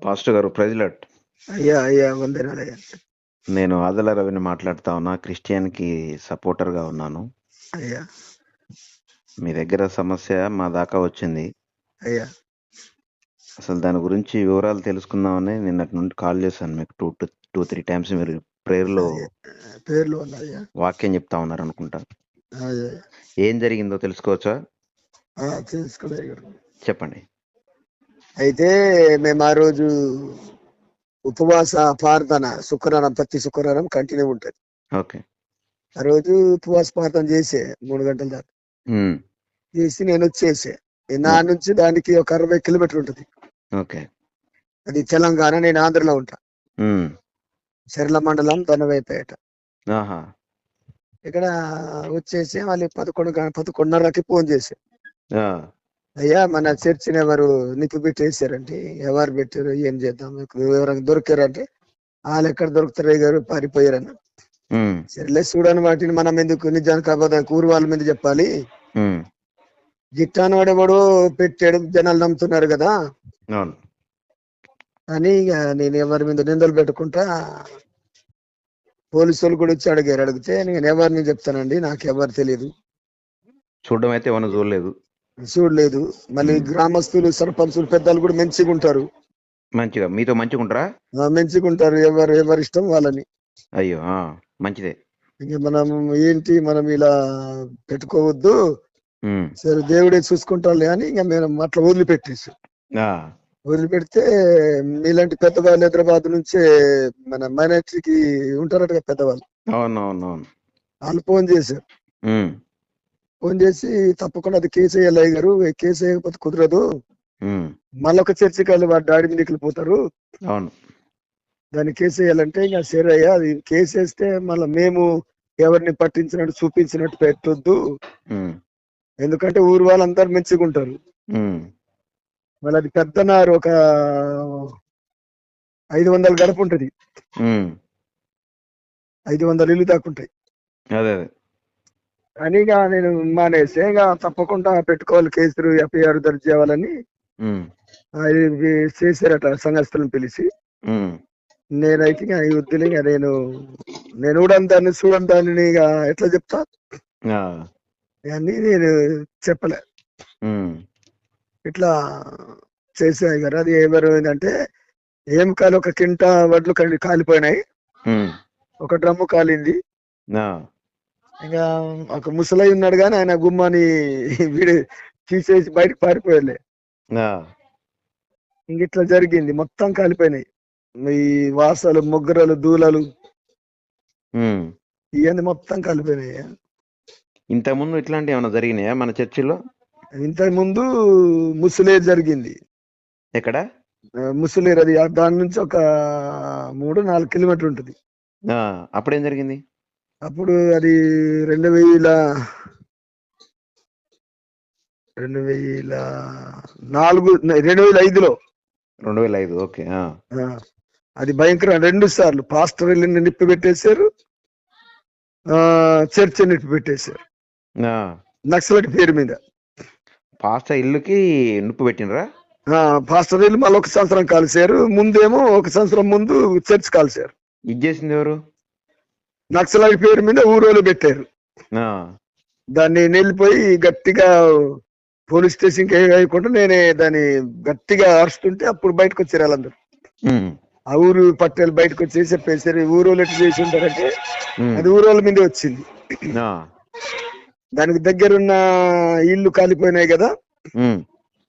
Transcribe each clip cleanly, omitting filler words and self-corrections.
Pastor గారు praise lord. అయ్యా అయ్యా వందనాలయ్యా. నేను ఆదల రవిని మాట్లాడుతా ఉన్నా. క్రిస్టియన్కి సపోర్టర్గా ఉన్నాను. అయ్యా మీ దగ్గర సమస్య మా దాకా వచ్చింది. అయ్యా అసలు దాని గురించి వివరాలు తెలుసుకుందామని నిన్నటి నుండి కాల్ చేశాను మీకు. 2-3 టైమ్స్ మీరు ప్రేయర్లో పేర్లు ఉన్నాయ్యా. వాక్యం చెప్తా ఉన్నారు అనుకుంటా. అయ్యా ఏం జరిగిందో తెలుసుకోవచ్చా? తెలుసుకోలే. చెప్పండి. అయితే మేము ఆ రోజు ఉపవాస ప్రార్థన శుక్రవారం, ప్రతి శుక్రవారం కంటిన్యూ ఉంటుంది. ఓకే. ఆ రోజు ఉపవాస ప్రార్థన చేసే 3 గంటల దాకా చేసి నేను వచ్చేసే. నా నుంచి దానికి ఒక 60 కిలోమీటర్లు ఉంటుంది. ఓకే. అది తెలంగాణ, నేను ఆంధ్రలో ఉంటా. చెర్ల మండలం దనవైపేట. ఇక్కడ వచ్చేసి మళ్ళీ 11:30కి ఫోన్ చేసే, అయ్యా మన చర్చిని ఎవరు నిప్పు పెట్టేసారంటే, ఎవరు పెట్టారు, ఏం చేద్దాం, ఎవరైనా దొరికారంటే వాళ్ళు ఎక్కడ దొరుకుతారు గారు, పారిపోయారన్న. సరేలే చూడని వాటిని మనం ఎందుకు నిజానికి అబద్ధానికి ఊరు వాళ్ళ మీద చెప్పాలి, గిట్టాను వాడెవడో పెట్టాడు, జనాలు నమ్ముతున్నారు కదా అని ఇక నేను ఎవరి మీద నిందలు పెట్టుకుంటా. పోలీసు వాళ్ళు కూడా వచ్చి అడిగారు. అడిగితే నేను ఎవరిని చెప్తానండి, నాకు ఎవరు తెలియదు, చూడడం అయితే ఏమన్నా చూడలేదు. మళ్ళీ గ్రామస్తులు, సర్పంచులు, పెద్దలు కూడా మంచిగా ఉంటారు. మంచిగా మీతో మంచిగా ఉంటారా? మంచిగా ఉంటారు. ఎవరి ఇష్టం వాళ్ళని. అయ్యో మంచిదే. ఇంక మనం ఏంటి, మనం ఇలా పెట్టుకోవద్దు, సరే దేవుడే చూసుకుంటాలే అని ఇంకా మేము అట్లా వదిలిపెట్టేసి, వదిలిపెడితే మీలాంటి పెద్దవాళ్ళు హైదరాబాద్ నుంచే మన మైనార్టీకి ఉంటారట పెద్దవాళ్ళు, వాళ్ళు ఫోన్ చేశారు. ఫోన్ చేసి తప్పకుండా అది కేసు వేయాలి గారు, కేసు వేయకపోతే కుదరదు, మళ్ళొక చర్చికి వాళ్ళు వాడు డాడీ మీద వెళ్ళిపోతారు, దాన్ని కేసు వేయాలంటే ఇంకా సరే అయ్యా, అది కేసు వేస్తే మళ్ళీ మేము ఎవరిని పట్టించినట్టు చూపించినట్టు పెట్టొద్దు, ఎందుకంటే ఊరు వాళ్ళందరూ మంచిగా ఉంటారు. మళ్ళీ అది పెద్దనారు, ఒక 500 గడప ఉంటది, 500 ఇల్లు దాకుంటాయి అని ఇక నేను మానేసి, ఇంకా తప్పకుండా పెట్టుకోవాలి, కేసులు ఎఫ్ఐఆర్ దర్జీ చేయాలని చేశారట సంఘస్థులను పిలిచి. నేనైతే ఇక ఈ వద్దులే, ఇక నేను కూడా దాన్ని చూడని దాన్ని ఇక ఎట్లా చెప్తా అని నేను చెప్పలే. ఇట్లా చేసాయి కదా. అది ఎవరు ఏంటంటే ఏం కాలి, ఒక కింట వడ్లు కాలిపోయినాయి, ఒక డ్రమ్ము కాలింది. ఇంకా ఒక ముసలై ఉన్నాడు కానీ ఆయన గుమ్మాని వీడి తీసేసి బయటకు పారిపోయాలే. ఇంక ఇట్లా జరిగింది, మొత్తం కాలిపోయినాయి. ఈ వాసాలు, మొగ్గరలు, దూలలు ఇవన్నీ మొత్తం కాలిపోయినాయి. ఇంతకుముందు ఇట్లాంటి ఏమైనా జరిగినాయా మన చర్చిలో? ఇంతకు ముందు ముసలేరు జరిగింది. ఎక్కడ ముసలేరు? అది దాని నుంచి ఒక 3-4 కిలోమీటర్లు ఉంటుంది. అప్పుడేం జరిగింది? అప్పుడు అది 2004, 2005లో. 2005. ఓకే. అది భయంకరం. 2 సార్లు పాస్టర్ ఇల్లుని నిప్పి పెట్టేశారు, చర్చ్ నిప్పి పెట్టేశారు, నక్సలైట్ పేరు మీద. పాస్టర్ ఇల్లుకి నిప్పు పెట్టినరా? పాస్టర్ ఇల్లు మళ్ళీ 1 సంవత్సరం కాల్చారు, ముందేమో 1 సంవత్సరం ముందు చర్చ్ కాల్చారు. ఇది చేసింది ఎవరు? నక్సలైట్ పేరు మీద ఊరోళ్ళు పెట్టారు. దాన్ని వెళ్ళిపోయి గట్టిగా పోలీస్ స్టేషన్కి వేయకుండా నేనే దాన్ని గట్టిగా అరుస్తుంటే అప్పుడు బయటకు వచ్చారు వాళ్ళందరూ. ఆ ఊరు పట్టేలు బయటకు వచ్చి చెప్పేసారు, ఊరోళ్ళు ఎట్లా చేసి ఉంటారంటే అది ఊరోళ్ళ మీదే వచ్చింది. దానికి దగ్గరున్న ఇల్లు కాలిపోయినాయి కదా,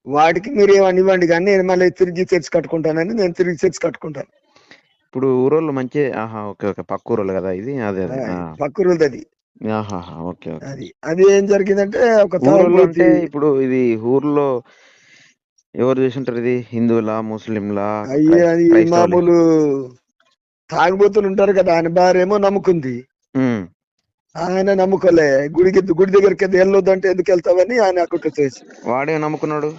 వాటికి మీరు ఏమని ఇవ్వండి కానీ నేను మళ్ళీ తిరిగి చర్చి కట్టుకుంటానని, నేను తిరిగి చర్చి కట్టుకుంటాను. ఇప్పుడు ఊరోళ్ళు మంచి పక్క ఊరోళ్ళు కదా ఇది? అదే పక్క ఊరోళ్ళది అది. అది ఏం జరిగిందంటే, ఒక అంటే ఇప్పుడు ఇది ఊర్లో ఎవరు చేసింటారు? ఇది హిందువులా, ముస్లింలా? అయ్యి మామూలు తాగుబోతులు ఉంటారు కదా, ఆయన భార్య ఏమో నమ్ముకుంది, ఆయన నమ్ముకోలే. గుడి దగ్గరికి వెళ్ళొద్దు అంటే ఎందుకు వెళ్తావని ఆయన అక్కడ చేసి. వాడే నమ్ముకున్నాడు?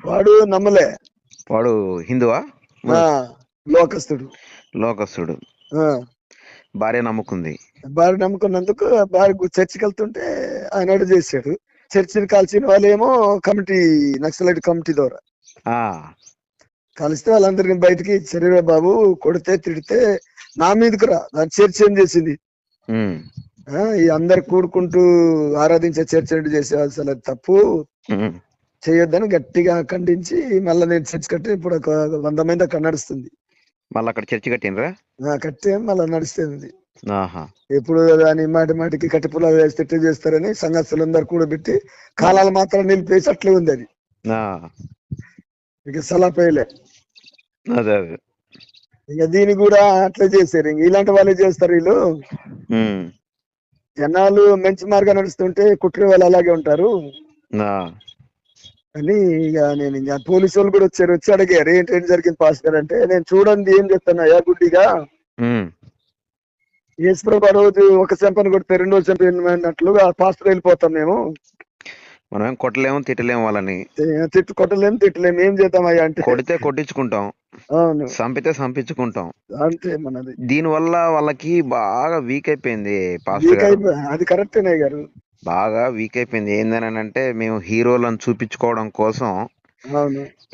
వాడు నమ్మలే. వాడు హిందువా? లోకస్తుడు. భార్య నమ్ముకుంది. భార్య నమ్ముకున్నందుకు భార్య చర్చికి వెళ్తుంటే ఆయన అడు చేశాడు. చర్చిని కాల్చిన వాళ్ళేమో కమిటీ, నక్సలైట్ కమిటీ ద్వారా కలిస్తే వాళ్ళందరినీ బయటికి సరేరా బాబు, కొడితే తిడితే నా మీదకి రా. దాని చర్చ ఏం చేసింది? ఈ అందరు కూడుకుంటూ ఆరాధించే చర్చ చేసే అసలు తప్పు చేయొద్దని గట్టిగా ఖండించి మళ్ళీ నేను చర్చ్ కట్టి ఇప్పుడు ఒక 100 మంది అక్కడ నడుస్తుంది. మళ్ళీ అక్కడ చర్చి కట్టినరా? కట్టే మళ్ళీ నడుస్తుంది. ఎప్పుడు దాని మాటి మాటికి కట్టి పులాలు వేసి తిట్టి చేస్తారని సంఘస్థులందరూ కూడబెట్టి కాలాలు మాత్రం నిలిపేసి అట్లే ఉంది అది. ఇక సలాపేయలే. ఇక దీన్ని కూడా అట్లా చేశారు. ఇంక ఇలాంటి వాళ్ళే చేస్తారు వీళ్ళు. జనాలు మంచి మార్గం నడుస్తుంటే కుట్రే వాళ్ళు అలాగే ఉంటారు అని ఇక నేను ఇంకా పోలీసు వాళ్ళు కూడా వచ్చి అడిగారు ఏంటి జరిగింది పాస్టర్ అంటే, నేను చూడండి ఏం చెప్తానయ్యా గుడ్డిగా, యేసుప్రభు రోజు ఒక చెంపను కొడితే 2వ చెంప అన్నట్లుగా పాస్టర్ వెళ్ళిపోతాం మేము. మనం కొట్టలేము తిట్టలేము వాళ్ళని, కొట్టలేము తిట్టలేము, ఏం చేద్దామయ్యా అంటే కొడితే కొట్టించుకుంటాం, అవును, చంపితే చంపించుకుంటాం, అంతే మనది. దీని వల్ల వాళ్ళకి బాగా వీక్ అయిపోయింది పాస్టర్ గారు. అది కరెక్టేనే గారు, బాగా వీక్ అయిపోయింది. ఏందని అంటే మేము హీరోలను చూపించుకోవడం కోసం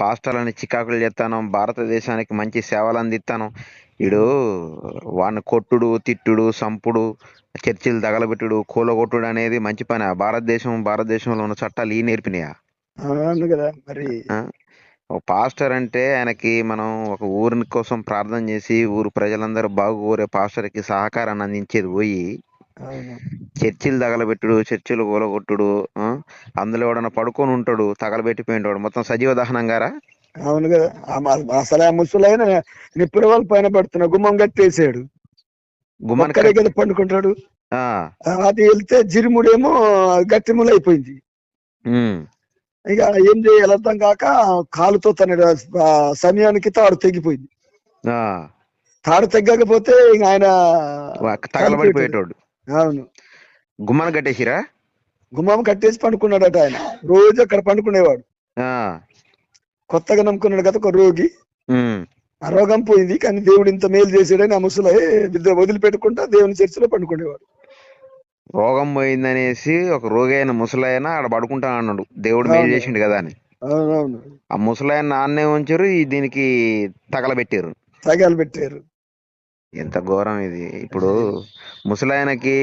పాస్టర్లని చికాకులు చేస్తాను, భారతదేశానికి మంచి సేవలు అందిస్తాను. వీడు వాడిని కొట్టుడు తిట్టుడు సంపుడు చర్చిలు తగలబెట్టుడు కూలగొట్టుడు అనేది మంచి పని? భారతదేశంలో ఉన్న చట్టాలు ఈ నేర్పినాయా? కదా మరి. ఒక పాస్టర్ అంటే ఆయనకి మనం ఒక ఊరి కోసం ప్రార్థన చేసి ఊరు ప్రజలందరూ బాగుకోరే పాస్టర్కి సహకారాన్ని అందించేది పోయి చర్చిలు తగలబెట్టుడు చర్చిలు కూలగొట్టుడు, అందులో ఎవడన్నా పడుకొని ఉంటాడు తగలబెట్టిపోయినవాడు మొత్తం సజీవ దహనం గారా? అవును కదా. అసలు ఆ ముసలైన నిప్పుల వాళ్ళు పైన పడుతున్నా గుమ్మం కట్టేసాడు, గుమ్మం కదా పండుకుంటాడు. అది వెళ్తే జిరుముడేమో గట్టిములు అయిపోయింది. ఇక ఏం చేయాలి అర్థం కాక కాలుతో తన సమయానికి తాడు తెగిపోయింది. తాడు తెగ్గకపోతే ఇంక ఆయన తగలబడిపోయేటోడు. అవును, గుమ్మాన్ని కట్టేసిరా? గుమ్మం కట్టేసి పండుకున్నాడట ఆయన. రోజు అక్కడ పండుకునేవాడు. కొత్తగా నమ్ముకున్నాడు కదా ఒక రోగి, ఆ రోగం పోయింది కానీ దేవుడు ఇంత మేలు చేసాడని ఆ ముసలి వదిలిపెట్టుకుంటా దేవుని చర్చిలో పండుకునేవాడు. రోగం పోయిందనేసి ఒక రోగి అయిన ముసలాయన ఆడ పడుకుంటా అన్నాడు, దేవుడు మేలు చేసిండు కదా అని. ఆ ముసలాయన నాన్నే ఉంచారు, దీనికి తగలబెట్టారు. ఎంత ఘోరం ఇది! ఇప్పుడు ముసలాయనకి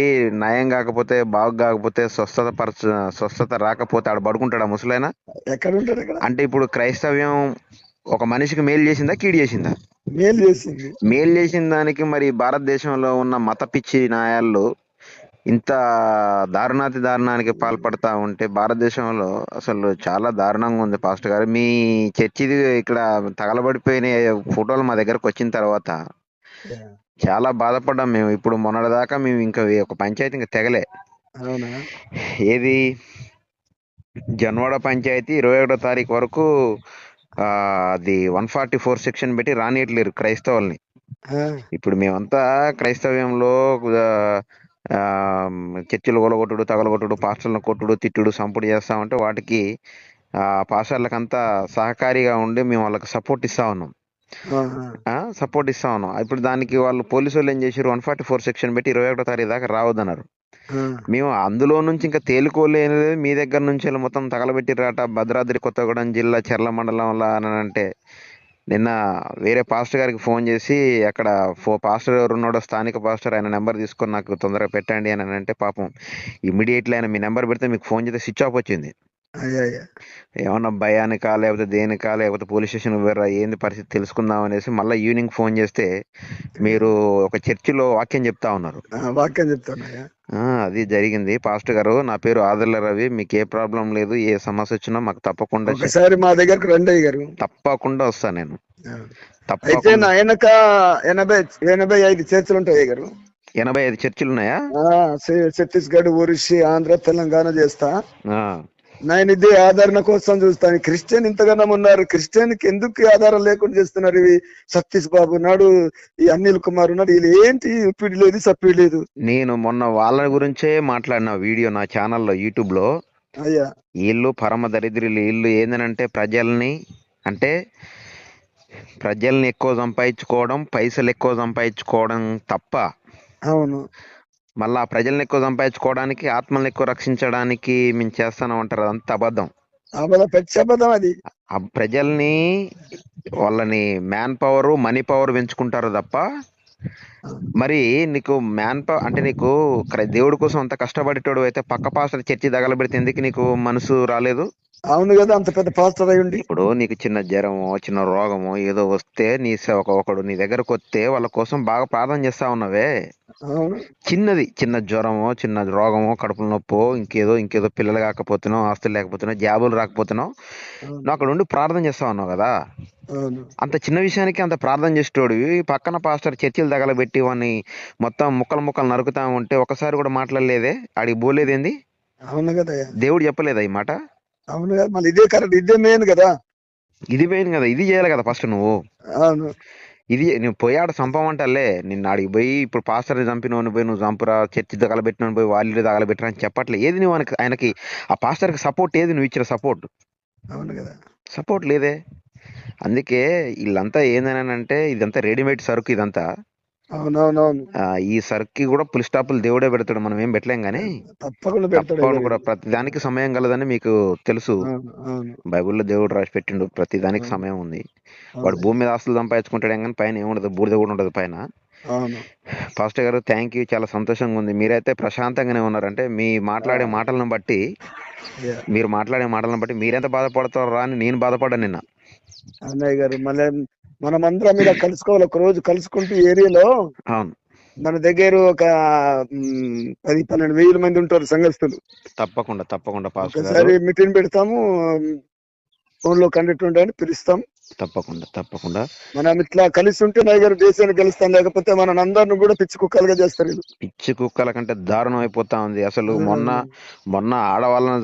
నయం కాకపోతే బాగు కాకపోతే స్వస్థత రాకపోతే ఆడ పడుకుంటాడా ముసలాయన? ఎక్కడ ఉంటాడు? అంటే ఇప్పుడు క్రైస్తవ్యం ఒక మనిషికి మేలు చేసిందా కీడు చేసిందా? మేలు చేసింది. మేలు చేసిన దానికి మరి భారతదేశంలో ఉన్న మత పిచ్చి నాయాళ్ళు ఇంత దారుణానికి పాల్పడతా ఉంటే భారతదేశంలో అసలు చాలా దారుణంగా ఉంది పాస్టర్ గారు. మీ చర్చిది ఇక్కడ తగలబడిపోయిన ఫోటోలు మా దగ్గరకు వచ్చిన తర్వాత చాలా బాధపడ్డాం మేము. ఇప్పుడు మొన్నటిదాకా మేము ఇంకా ఒక పంచాయతీ ఇంకా తెగలే. ఏది జన్వాడ పంచాయతీ 21వ తారీఖు వరకు అది 144 సెక్షన్ పెట్టి రానియట్లేరు క్రైస్తవుల్ని. ఇప్పుడు మేమంతా క్రైస్తవ్యంలో చర్చిలు కొలగొట్టుడు తగలగొట్టుడు పాస్టర్లను కొట్టుడు తిట్టుడు సంపుడు చేస్తామంటే వాటికి పాస్టర్లకంతా సహకారిగా ఉండి మేము వాళ్ళకి సపోర్ట్ ఇస్తా ఉన్నాం. ఇప్పుడు దానికి వాళ్ళు పోలీసు వాళ్ళు ఏం చేశారు, 144 సెక్షన్ పెట్టి 21వ తారీఖు దాకా రావద్దన్నారు. మేము అందులో నుంచి ఇంకా తేలుకోలేదు. మీ దగ్గర నుంచి మొత్తం తగలబెట్టిరాట భద్రాద్రి కొత్తగూడెం జిల్లా చెర్ల మండలంలో అని అంటే, నిన్న వేరే పాస్టర్ గారికి ఫోన్ చేసి అక్కడ పాస్టర్ ఎవరు ఉన్నాడో స్థానిక పాస్టర్, ఆయన నెంబర్ తీసుకొని నాకు తొందరగా పెట్టండి అని అంటే, పాపం ఇమ్మీడియట్లీ ఆయన మీ నెంబర్ పెడితే మీకు ఫోన్ చేస్తే స్విచ్ ఆఫ్ వచ్చింది. ఏమన్నా భయానికా లేకపోతే దేనికా లేకపోతే పోలీస్ స్టేషన్ వేరే ఏంది పరిస్థితి తెలుసుకుందాం అనేసి మళ్ళీ ఈవినింగ్ ఫోన్ చేస్తే మీరు ఒక చర్చిలో వాక్యం చెప్తా ఉన్నారు. అది జరిగింది పాస్టర్ గారు. నా పేరు ఆదర్ల రవి, మీకు ఏ ప్రాబ్లం లేదు, ఏ సమస్య వచ్చినా మాకు తప్పకుండా మా దగ్గరకు రండి గారు. తప్పకుండా వస్తాను నేను. అయితే నా వెనక 85 చర్చిలు ఉంటాయి గారు. 85 చర్చిలు ఉన్నాయా? ఛత్తీస్గఢ్, ఒరిస్సా, ఆంధ్ర, తెలంగాణ చేస్తా. నేను ఇదే ఆదరణ కోసం చూస్తాను. క్రిస్టియన్ ఇంతగానో ఉన్నారు, క్రిస్టియన్ కి ఎందుకు ఆధారం లేకుండా చేస్తున్నారు? ఇవి సతీష్ బాబు ఉన్నాడు, ఈ అనిల్ కుమార్ ఉన్నాడు, వీళ్ళు ఏంటి ఇప్పిడి లేదు సప్పిడి లేదు. నేను మొన్న వాళ్ళ గురించే మాట్లాడిన వీడియో నా ఛానల్లో యూట్యూబ్ లో. అయ్యా వీళ్ళు పరమ దరిద్రులు. వీళ్ళు ఏందనంటే ప్రజల్ని ఎక్కువ సంపాదించుకోవడం, పైసలు ఎక్కువ సంపాదించుకోవడం తప్ప, అవును, మళ్ళీ ఆ ప్రజల్ని ఎక్కువ సంపాదించుకోవడానికి ఆత్మల్ని ఎక్కువ రక్షించడానికి మేము చేస్తాను అంటారు. అదంతా అబద్ధం, పెద్ద అబద్ధం. అది ఆ ప్రజల్ని వాళ్ళని మ్యాన్ పవర్ మనీ పవర్ పెంచుకుంటారు తప్ప అవును. మరి నీకు మ్యాన్ పవర్ అంటే నీకు దేవుడి కోసం అంత కష్టపడేటోడు అయితే పక్క పాస్టర్ చర్చి తగలబెడితే ఎందుకు నీకు మనసు రాలేదు? అవును కదా, అంత పెద్ద పాస్టర్ అయి ఉండి. ఇప్పుడు నీకు చిన్న జ్వరమో చిన్న రోగమో ఏదో వస్తే ఒకడు నీ దగ్గరకు వస్తే వాళ్ళ కోసం బాగా ప్రార్థన చేస్తా ఉన్నావే. అవును చిన్న జ్వరమో చిన్న రోగమో కడుపులో నొప్పో ఇంకేదో పిల్లలు కాకపోతున్నావు, ఆస్తులు లేకపోతున్నావు, జాబులు రాకపోతున్నావు, అవును నువ్వు అక్కడ ఉండి ప్రార్థన చేస్తా ఉన్నావు కదా. అవును అంత చిన్న విషయానికి అంత ప్రార్థన చేసేటోడివి పక్కన పాస్టర్ చర్చిలు తగలబెట్టి వాడిని మొత్తం ముక్కలు ముక్కలు నరుకుతా ఉంటే ఒకసారి కూడా మాట్లాడలేదే? ఆడికి పోలేదేంది? అవును కదా. దేవుడు చెప్పలేదా ఈ మాట? అవును కదా, మళ్ళీ ఇదే కరెక్ట్, ఇదే మెయిన్ కదా. ఇది పోయింది కదా, ఇది చేయాలి కదా ఫస్ట్ నువ్వు. అవును ఇది నువ్వు పోయాడు చంపమంటలే నిన్ను. ఆడికి పోయి ఇప్పుడు పాస్టర్ని చంపినోని పోయి నువ్వు చంపురా, చర్చి తగలబెట్టినోని పోయి వాళ్ళు తగలబెట్టరా అని చెప్పట్లే. ఏది నువ్వు ఆయనకి ఆ పాస్టర్కి సపోర్ట్ ఏది నువ్వు ఇచ్చిన సపోర్ట్? అవును కదా. సపోర్ట్ లేదే. అందుకే వీళ్ళంతా ఏందనంటే ఇదంతా రెడీమేడ్ సరుకు ఇదంతా. అవునవునవును, ఈ సరుకు కూడా పులి స్టాపులు దేవుడే పెడతాడు, మనం ఏం పెట్టలేం కానీ. తప్పకుండా పెడతాడు తప్పకుండా అయ్యగారు కూడా ఇది. ప్రతి దానికి సమయం కలదని మీకు తెలుసు. అవును అవును బైబిల్లో దేవుడు రాసి పెట్టిండు ప్రతి దానికి అవును సమయం ఉంది. వాడు అవును భూమి మీద ఆస్తులు సంపాదించుకుంటాడు కానీ పైన ఏముండదు, బూడిద కూడా ఉండదు పైన. అవును. పాస్టర్ గారు థ్యాంక్ యూ, చాలా సంతోషంగా ఉంది. మీరైతే ప్రశాంతంగానే ఉన్నారంటే మీ మాట్లాడే మాటలను బట్టి Yeah. మీరెంత బాధపడతారో అని నేను బాధపడ్డాను నిన్న. అన్నయ్య గారు మళ్ళీ మనమందరం ఇలా కలుసుకోవాలి, ఒక రోజు కలుసుకుంటూ ఏరియాలో. అవును, మన దగ్గర ఒక 10-12 వేల మంది ఉంటారు సంఘస్థులు. తప్పకుండా తప్పకుండా పాస్టర్ గారు. ఒకసారి మీటింగ్ పెడతాము, ఫోన్ లో కండక్ట్ ఉండని పిలుస్తాం. తప్పకుండా తప్పకుండా. మనం ఇట్లా కలిసి ఉంటే నాయ్ గారు దేశాన్ని గెలుస్తాం, లేకపోతే మన అందరిని కూడా పిచ్చి కుక్కలుగా చేస్తారు వీళ్ళు. పిచ్చి కుక్కల కంటే దారుణం అయిపోతా ఉంది అసలు. మొన్న ఆడవాళ్ళని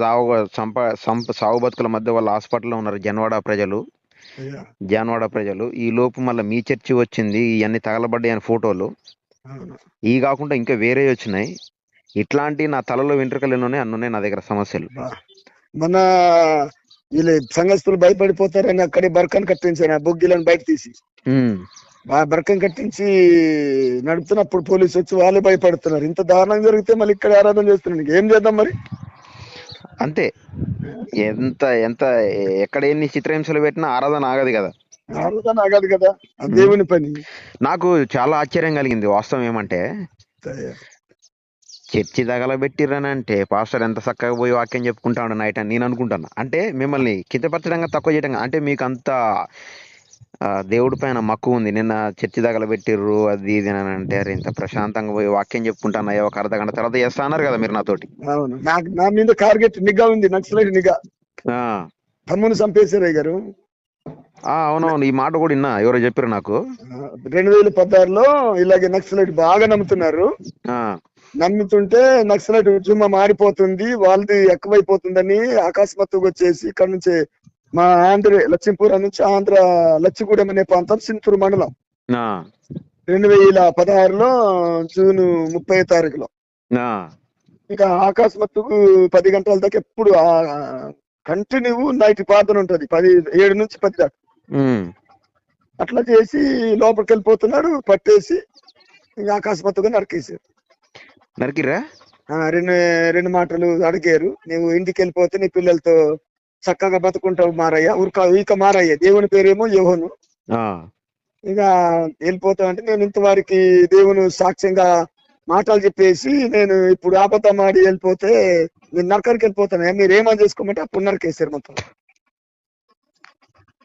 సాగు బతుకుల మధ్య వాళ్ళ హాస్పిటల్లో ఉన్నారు అయ్యా, జాన్వాడ ప్రజలు. ఈ లోపు మళ్ళీ మీ చర్చి వచ్చింది, ఇవన్నీ తగలబడ్డాయని ఫోటోలు. అవును. ఈ కాకుండా ఇంకా వేరే వచ్చినాయి. ఇట్లాంటి నా తలలో వెంట్రుకలు అన్నున్నాయి నా దగ్గర సమస్యలు. మన వీళ్ళు సంఘస్థులు భయపడిపోతారని అక్కడే బర్కన్ కట్టించాను, ఆ బొగ్గిలను బయట తీసి ఆ బర్కం కట్టించి నడుపుతున్నప్పుడు పోలీసు వచ్చి వాళ్ళే భయపడుతున్నారు. ఇంత దారుణం జరిగితే మళ్ళీ ఇక్కడ ఆరాధన చేస్తున్నాను, ఏం చేద్దాం మరి. అంతే. ఎంత ఎంత ఎక్కడ ఎన్ని చిత్రహింసలు పెట్టినా ఆరాధన ఆగదు కదా. ఆరాధన ఆగదు కదా, ఆ దేవుని పని. నాకు చాలా ఆశ్చర్యం కలిగింది. వాస్తవం ఏమంటే చర్చి తగలబెట్టిరనంటే పాస్టర్ ఎంత చక్కగా పోయి వాక్యం చెప్పుకుంటాడు నైట్ అని నేను అనుకుంటాను. అంటే మిమ్మల్ని కించపరచడంగా తక్కువ చేయడం, అంటే మీకు అంత దేవుడి పైన మక్కువ ఉంది. నిన్న చర్చి తగలబెట్టిర్రు అది ఇది అని అంటే అరే ఇంత ప్రశాంతంగా పోయి వాక్యం చెప్పుకుంటాను అయ్యా, ఒక అర్ధ గంట తర్వాత చేస్తా అన్నారు కదా మీరు నాతోటి. అవును, నా మీద టార్గెట్ నిఘా ఉంది, నక్సలైట్ నిఘా. తమ్ముని చంపేశారు గారు. అవునవును, ఈ మాట కూడా విన్నా, ఎవరో చెప్పారు నాకు. 2016లో ఇలాగే నక్సలైట్ బాగా నమ్ముతున్నారు. నమ్ముతుంటే నక్సలైట్ ఉద్యమం మారిపోతుంది, వాళ్ళది ఎక్కువైపోతుందని అకస్మాత్తుగా వచ్చేసి ఇక్కడ నుంచి మా లక్ష్మీపురం నుంచి ఆంధ్ర లచ్చిగూడెం అనే ప్రాంతం, సింతూరు మండలం, 2016లో జూన్ 30వ తారీఖులో ఇక అకస్మాత్తుకు 10 గంటల దాకా ఎప్పుడు కంటిన్యూ నైట్ ప్రార్థన ఉంటది, 7 నుంచి 10 దాకా. అట్లా చేసి లోపలికి వెళ్ళిపోతున్నాడు, పట్టేసి ఇంకా అకస్మాత్తుగా నరికేశారు. నరికిరా? రెండు మాటలు అడిగారు, నువ్వు ఇంటికి వెళ్ళిపోతే నీ పిల్లలతో చక్కగా బతుకుంటావు మారయ్య, ఇక మారయ్య, దేవుని పేరేమో యోహోను. ఇక వెళ్ళిపోతావు అంటే నేను ఇంతవారికి దేవుని సాక్ష్యంగా మాటలు చెప్పేసి నేను ఇప్పుడు అబద్ధం ఆడి వెళ్ళిపోతే నేను నరకానికి వెళ్ళిపోతాను, మీరు ఏమని చేసుకోమంటే అప్పుడు నరకేశారు మొత్తం.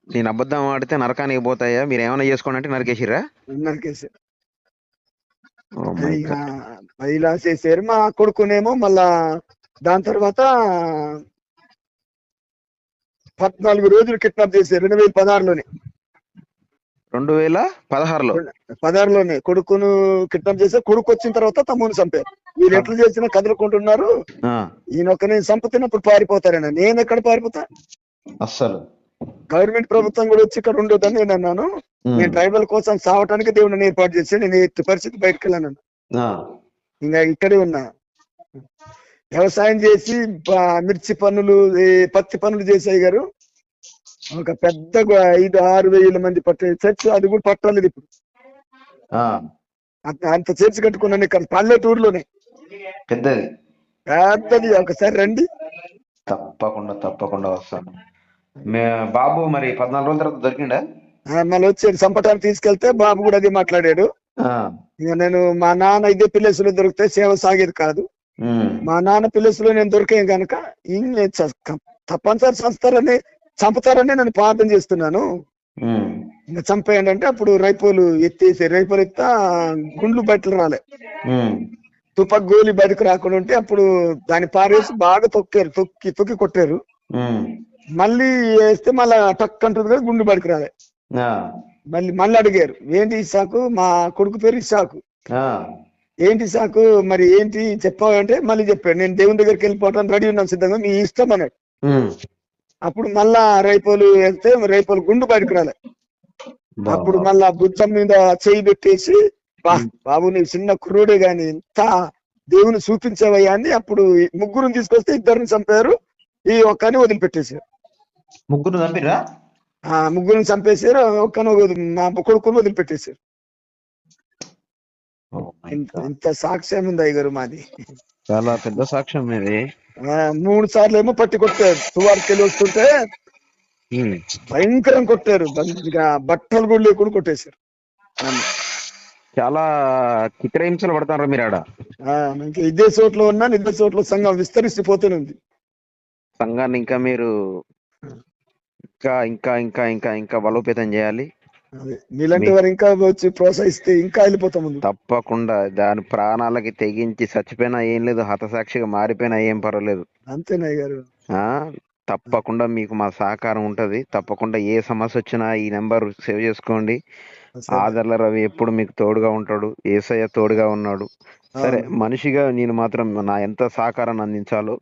నేను అబద్ధం ఆడితే నరకానికి పోతాయా, మీరు ఏమైనా చేసుకోండి అంటే నరికేసిరా? నరికేశారు. ఇలా చేశారు. మా కొడుకునేమో మళ్ళా దాని తర్వాత 14 రోజులు కిడ్నాప్ చేశారు 2016లోనే. 2016లోనే కొడుకును కిడ్నాప్ చేశారు. కొడుకు వచ్చిన తర్వాత తమ్ముని చంపారు. వీళ్ళు ఎట్లా చేసినా కదులుకుంటున్నారు, ఈయన ఒక్కనే చంపుతున్నప్పుడు పారిపోతారని. నేను ఎక్కడ పారిపోతా, అస్సలు. గవర్నమెంట్ ప్రభుత్వం కూడా వచ్చి ఇక్కడ ఉండొద్దని నేను అన్నాను. నేను ట్రైబల్ కోసం సావటానికి దేవుడిని ఏర్పాటు చేసి నేను ఎట్టి పరిస్థితి బయటకు వెళ్ళాను. ఇంకా ఇక్కడే ఉన్నా, వ్యవసాయం చేసి మిర్చి పనులు, పత్తి పనులు చేసాయి గారు. ఒక పెద్ద 5-6 వేల మంది పట్టే చర్చ్, అది కూడా పట్టలేదు ఇప్పుడు. అంత చర్చ్ కట్టుకున్నాను ఇక్కడ పల్లెటూరులోనే, పెద్దది. ఒకసారి రండి, తప్పకుండా వస్తాను. బాబు మరి 14 రోజుల తర్వాత దొరికిండా? మళ్ళీ వచ్చాడు చంపటానికి తీసుకెళ్తే బాబు కూడా అది మాట్లాడాడు. ఇక నేను మా నాన్న ఇదే పిల్లసులో దొరికితే సేవ సాగేది కాదు, మా నాన్న పిల్లసులో నేను దొరికాను కనుక తప్పనిసరి చంపుతారని నేను ప్రార్థన చేస్తున్నాను, ఇంకా చంపేయండి అంటే అప్పుడు రైపోలు ఎత్తా గుండ్లు బయటలు రాలే, తుపాకు గోలి బయటకు రాకుండా ఉంటే అప్పుడు దాన్ని పారేసి బాగా తొక్కి కొట్టారు. మళ్ళీ వేస్తే మళ్ళా టక్ అంటుంది కదా, గుండు బయటకు రాలే. మళ్ళీ అడిగారు ఏంటి ఇసాకు, మా కొడుకు పేరు ఇసాకు, ఏంటి ఇసాకు మరి ఏంటి చెప్పావు అంటే మళ్ళీ చెప్పాడు నేను దేవుని దగ్గరికి వెళ్ళిపోవటానికి రెడీ ఉన్నాను సిద్ధంగా, మీ ఇష్టం అన్నాడు. అప్పుడు మళ్ళా రైపోలు వెళ్తే రైపోలు గుండు బయటకు రాలే. అప్పుడు మళ్ళా భుజం మీద చేయి పెట్టేసి బాబు నీ చిన్న కుర్రోడే గాని ఇంత దేవుని చూపించేవయ్యా అని అప్పుడు ముగ్గురుని తీసుకొస్తే ఇద్దరిని చంపారు, ఈ ఒక్కని వదిలిపెట్టేశారు. ముగ్గురిని చంపేశారు, ఒక్కను మా కొడుకుని వదిలిపెట్టేశారు. ఇంత సాక్ష్యం ఉంది అయ్యగారు మాది, చాలా పెద్ద సాక్ష్యం ఇది. 3 సార్లు ఏమో పట్టి కొట్టారు, సువార్కెళ్ళి వస్తుంటే భయంకరం కొట్టారు, బట్టలు కూడా లేకుండా కొట్టేశారు. చాలా చిత్రహింసలు పడతారు మీరు ఆడ. ఇంకా ఇదే చోట్ల ఉన్నా ఇదే చోట్ల సంఘం విస్తరిస్తుపోతూనే ఉంది. సంఘాన్ని ఇంకా మీరు ఇంకా ఇంకా ఇంకా ఇంకా ఇంకా బలోపేతం చేయాలి. మీలాంటి వారు ఇంకా వచ్చి ప్రోత్సహిస్తే ఇంకా వెళ్ళిపోతాం ముందు. తప్పకుండా దాని ప్రాణాలకి తెగించి చచ్చిపోయినా ఏం లేదు, హతసాక్షిగా మారిపోయినా ఏం పర్వాలేదు. అంతేనా గారు? తప్పకుండా మీకు మా సహకారం ఉంటది. తప్పకుండా ఏ సమస్య వచ్చినా ఈ నెంబర్ సేవ్ చేసుకోండి. ఆదర్ల రవి ఎప్పుడు మీకు తోడుగా ఉంటాడు, ఏసయ్య తోడుగా ఉన్నాడు. సరే మనిషిగా నేను మాత్రం నా ఎంత సహకారాన్ని అందించాలో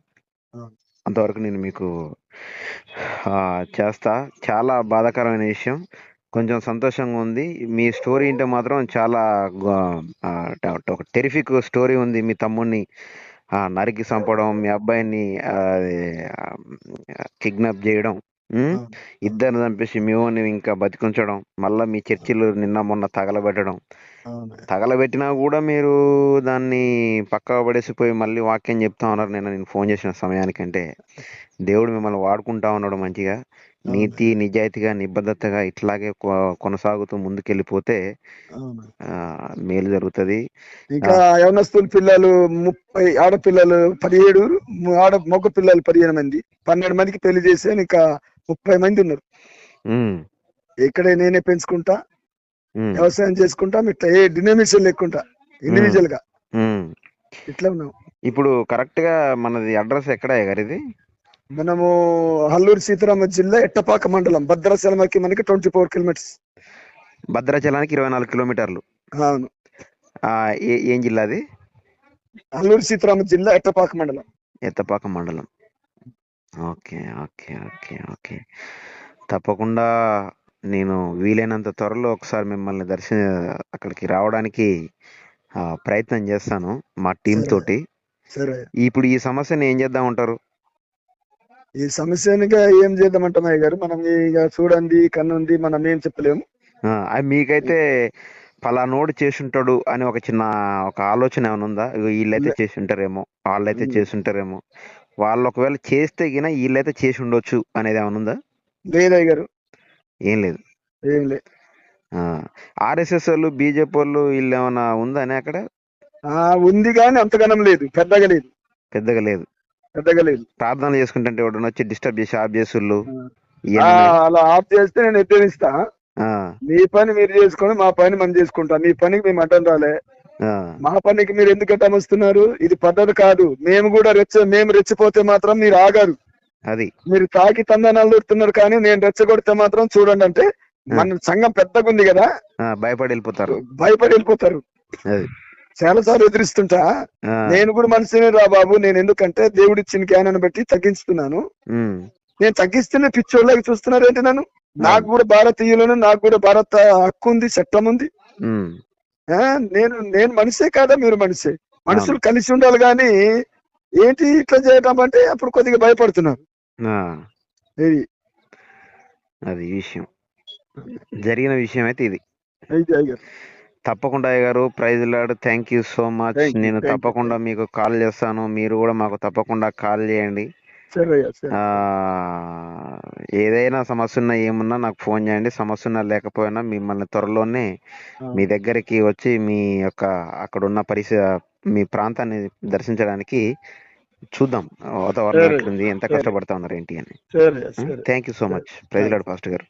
అంతవరకు నేను మీకు చేస్తా. చాలా బాధాకరమైన విషయం, కొంచెం సంతోషంగా ఉంది. మీ స్టోరీ అంటే మాత్రం చాలా ఒక టెరిఫిక్ స్టోరీ ఉంది. మీ తమ్ముడిని నరికి చంపడం, మీ అబ్బాయిని కిడ్నాప్ చేయడం, ఇద్దరిని చంపేసి మీవోని ఇంకా బతికించడం, మళ్ళీ మీ చర్చిలు నిన్న మొన్న తగలబెట్టినా కూడా మీరు దాన్ని పక్కకు పడేసిపోయి మళ్ళీ వాక్యం చెప్తా ఉన్నారు. నేను ఫోన్ చేసిన సమయానికంటే దేవుడు మిమ్మల్ని వాడుకుంటా ఉన్నాడు మంచిగా. నీతి నిజాయితీగా నిబద్ధతగా ఇట్లాగే కొనసాగుతూ ముందుకెళ్ళిపోతే మేలు జరుగుతుంది. ఇంకా యవనస్తుల పిల్లలు 30, ఆడపిల్లలు 17, మగ పిల్లలు 15 మంది, 12 మందికి పెళ్లి చేసి ఇంకా 30 మంది ఉన్నారు. ఇక్కడే నేనే పెంచుకుంటా, వ్యవసాయం చేసుకుంటా, ఇట్లా ఏ డినామినేషన్ లేకుండా ఇండివిజువల్ గా ఇట్లా ఉన్నాం. ఇప్పుడు కరెక్ట్ గా మనది అడ్రస్ ఎక్కడ గారు? ఇది మనము అల్లూరు సీతారామ జిల్లా ఎట్టపాక మండలం, భద్రాచలంకి మనకి 24 కిలోమీటర్స్. భద్రాచలానికి 24 కిలోమీటర్లు. అవును. ఏం జిల్లా అది? అల్లూరు సీతారామ జిల్లా ఎట్టపాక మండలం. ఓకే ఓకే ఓకే ఓకే తప్పకుండా నేను వీలైనంత త్వరలో ఒకసారి మిమ్మల్ని అక్కడికి రావడానికి ప్రయత్నం చేస్తాను మా టీం తోటి. ఇప్పుడు ఈ సమస్యను ఏం చేద్దాం ఉంటారు? ఈ సమస్యనిగా ఏం చేద్దామంటామయ్య గారు, మనం ఇక చూడండి కన్నుంది, మనం ఏం చెప్పలేము. మీకైతే పలానోడు చేసుంటాడు అని ఒక చిన్న ఆలోచన ఏమైనా ఉందా? వీళ్ళైతే చేసి ఉంటారేమో, వాళ్ళైతే చేసి ఉంటారేమో, వాళ్ళు ఒకవేళ చేస్తే గిన వీళ్ళైతే చేసి ఉండొచ్చు అనేది ఏమైనా ఉందా? లేదయ్య గారు, ఏం లేదు. ఆర్ఎస్ఎస్ వాళ్ళు, బీజేపీ వాళ్ళు వీళ్ళు ఏమైనా ఉందని అక్కడ? ఉంది కానీ అంతగానం లేదు, పెద్దగా లేదు. ప్రార్థన చేసుకుంటే ఎవడన్నా వచ్చి డిస్టర్బ్ చేసి ఆఫ్ చేసుళ్ళు అలా ఆఫ్ చేస్తే నేను ఎత్తేనిస్తా. మీ పని మీరు చేసుకొని మా పని మనం చేసుకుంటాం. మీ పనికి మేము అడ్డం రాలే, మా పనికి మీరు ఎందుకు అడ్డం వస్తున్నారు? ఇది పద్ధతి కాదు. మేము రెచ్చిపోతే మాత్రం మీరు ఆగారు. అది మీరు తాకి తందనాలు దొరుకుతున్నారు, కానీ నేను రెచ్చగొడితే మాత్రం చూడండి అంటే మన సంఘం పెద్దగా ఉంది కదా, భయపడి వెళ్ళిపోతారు. చాలా సార్లు ఎదిరిస్తుంటా. నేను కూడా మనిషిని రా బాబు, నేను ఎందుకంటే దేవుడి ఇచ్చిన జ్ఞానాన్ని బట్టి తగ్గించుతున్నాను. నేను తగ్గిస్తేనే పిచ్చోళ్ళకి చూస్తున్నారు ఏంటి నన్ను? నాకు కూడా భారతీయులను, నాకు కూడా భారత హక్కు ఉంది, చట్టం ఉంది. నేను మనిషే కాదా? మీరు మనిషే. మనుషులు కలిసి ఉండాలి గాని ఏంటి ఇట్లా చేయటం అంటే అప్పుడు కొద్దిగా భయపడుతున్నారు. అది విషయం, జరిగిన విషయం అయితే ఇది. తప్పకుండా అయ్య గారు, praise Lord, thank you so much. నేను తప్పకుండా మీకు కాల్ చేస్తాను, మీరు కూడా మాకు తప్పకుండా కాల్ చేయండి. సరే అయ్యా, సరే. ఆ ఏదైనా సమస్య ఉన్నా ఏమున్నా నాకు ఫోన్ చేయండి. సమస్య ఉన్నా లేకపోయినా మిమ్మల్ని త్వరలోనే మీ దగ్గరికి వచ్చి మీ యొక్క అక్కడున్న మీ ప్రాంతాన్ని దర్శించడానికి చూద్దాం. వాతావరణం సరే ఎట్లుంది, ఎంత సరే కష్టపడతా ఉన్నారు ఏంటి అని. సరే సరే థ్యాంక్ యూ సో సరే much. Praise thanks. Lord pastor గారు.